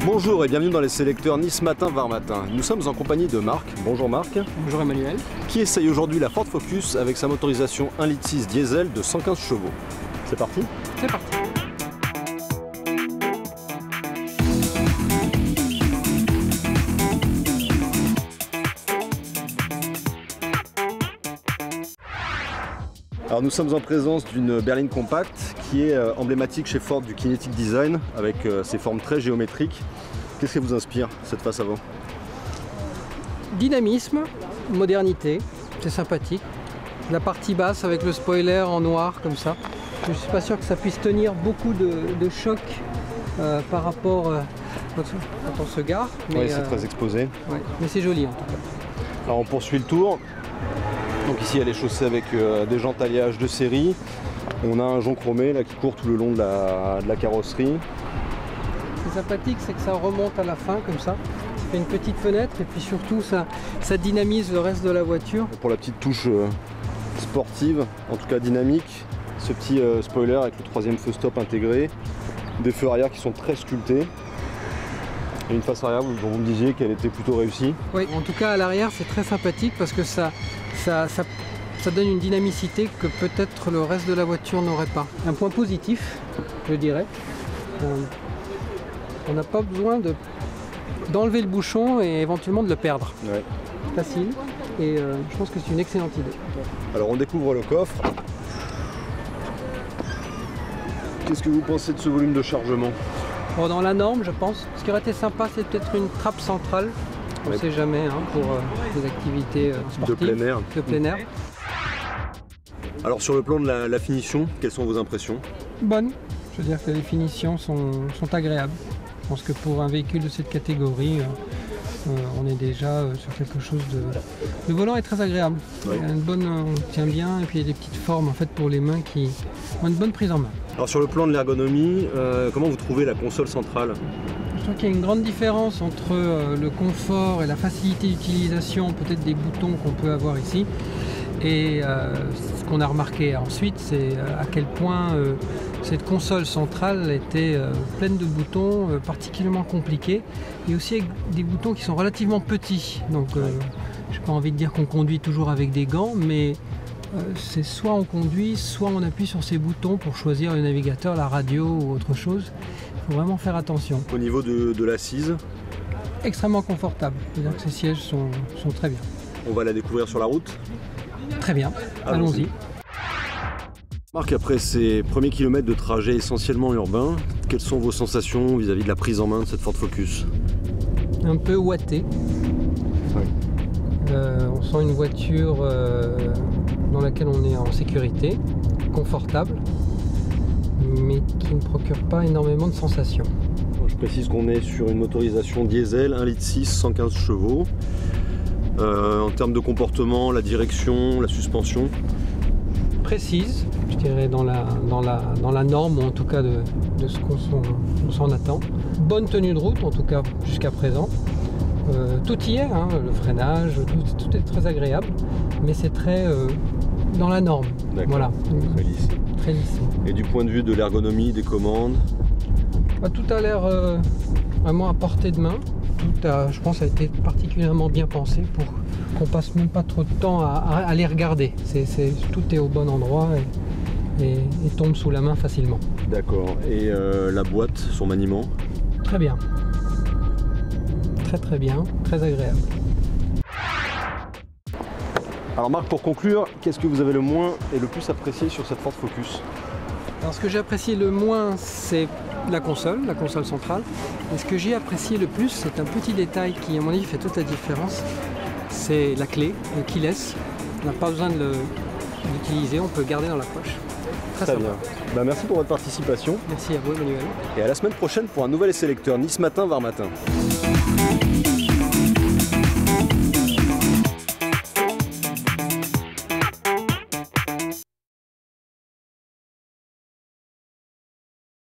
Bonjour et bienvenue dans les sélecteurs Nice Matin Var Matin. Nous sommes en compagnie de Marc. Bonjour Marc. Bonjour Emmanuel. Qui essaye aujourd'hui la Ford Focus avec sa motorisation 1,6 litre diesel de 115 chevaux. C'est parti? C'est parti. Alors nous sommes en présence d'une berline compacte qui est emblématique chez Ford du Kinetic Design avec ses formes très géométriques. Qu'est-ce qui vous inspire cette face avant? Dynamisme, modernité, c'est sympathique. La partie basse avec le spoiler en noir comme ça. Je ne suis pas sûr que ça puisse tenir beaucoup de choc par rapport quand on se gare. Oui, c'est très exposé. Ouais, mais c'est joli en tout cas. Alors on poursuit le tour. Donc ici elle est chaussée avec des jantes alliage de série. On a un jonc chromé là, qui court tout le long de la carrosserie. C'est sympathique, c'est que ça remonte à la fin comme ça. Ça fait une petite fenêtre et puis surtout ça dynamise le reste de la voiture. Pour la petite touche sportive, en tout cas dynamique, ce petit spoiler avec le troisième feu stop intégré. Des feux arrière qui sont très sculptés. Et une face arrière dont vous me disiez qu'elle était plutôt réussie. Oui, en tout cas à l'arrière c'est très sympathique parce que ça donne une dynamicité que peut-être le reste de la voiture n'aurait pas. Un point positif, je dirais. On n'a pas besoin d'enlever le bouchon et éventuellement de le perdre. Ouais. Facile. Et je pense que c'est une excellente idée. Alors on découvre le coffre. Qu'est-ce que vous pensez de ce volume de chargement? Bon, dans la norme, je pense. Ce qui aurait été sympa, c'est peut-être une trappe centrale. On ne sait jamais hein, pour des activités sportives. De plein air. Alors sur le plan de la finition, quelles sont vos impressions? Bonne. Je veux dire que les finitions sont agréables. Je pense que pour un véhicule de cette catégorie, on est déjà sur quelque chose de... Le volant est très agréable. Oui. Il y a une bonne, on tient bien et puis il y a des petites formes en fait, pour les mains qui ont une bonne prise en main. Alors sur le plan de l'ergonomie, comment vous trouvez la console centrale? Je trouve qu'il y a une grande différence entre le confort et la facilité d'utilisation peut-être des boutons qu'on peut avoir ici. Et ce qu'on a remarqué ensuite, c'est à quel point cette console centrale était pleine de boutons particulièrement compliqués et aussi avec des boutons qui sont relativement petits. Donc je n'ai pas envie de dire qu'on conduit toujours avec des gants, mais c'est soit on conduit, soit on appuie sur ces boutons pour choisir le navigateur, la radio ou autre chose. Il faut vraiment faire attention. Au niveau de l'assise? Extrêmement confortable. C'est-à-dire que ces sièges sont très bien. On va la découvrir sur la route? Très bien, allons-y. Marc, après ces premiers kilomètres de trajet essentiellement urbain, quelles sont vos sensations vis-à-vis de la prise en main de cette Ford Focus? Un peu ouaté. Oui. On sent une voiture dans laquelle on est en sécurité, confortable, mais qui ne procure pas énormément de sensations. Je précise qu'on est sur une motorisation diesel 1,6 litre 115 chevaux. En termes de comportement, la direction, la suspension? Précise, je dirais dans la norme, ou en tout cas de ce qu'on s'en attend. Bonne tenue de route, en tout cas jusqu'à présent. Tout y est, hein, le freinage, tout est très agréable, mais c'est très dans la norme. Voilà. Très lisse. Très lisse. Et du point de vue de l'ergonomie, des commandes? Tout a l'air vraiment à portée de main. Tout je pense, a été particulièrement bien pensé pour qu'on passe même pas trop de temps à les regarder. Tout est au bon endroit et tombe sous la main facilement. D'accord. Et la boîte, son maniement? Très bien. Très bien, très agréable. Alors Marc, pour conclure, qu'est-ce que vous avez le moins et le plus apprécié sur cette Ford Focus? Alors ce que j'ai apprécié le moins, c'est la console centrale. Et ce que j'ai apprécié le plus, c'est un petit détail qui, à mon avis, fait toute la différence. C'est la clé, le keyless. On n'a pas besoin de l'utiliser, on peut le garder dans la poche. Très bien. Merci pour votre participation. Merci à vous, Emmanuel. Et à la semaine prochaine pour un nouvel sélecteur Nice Matin Var Matin.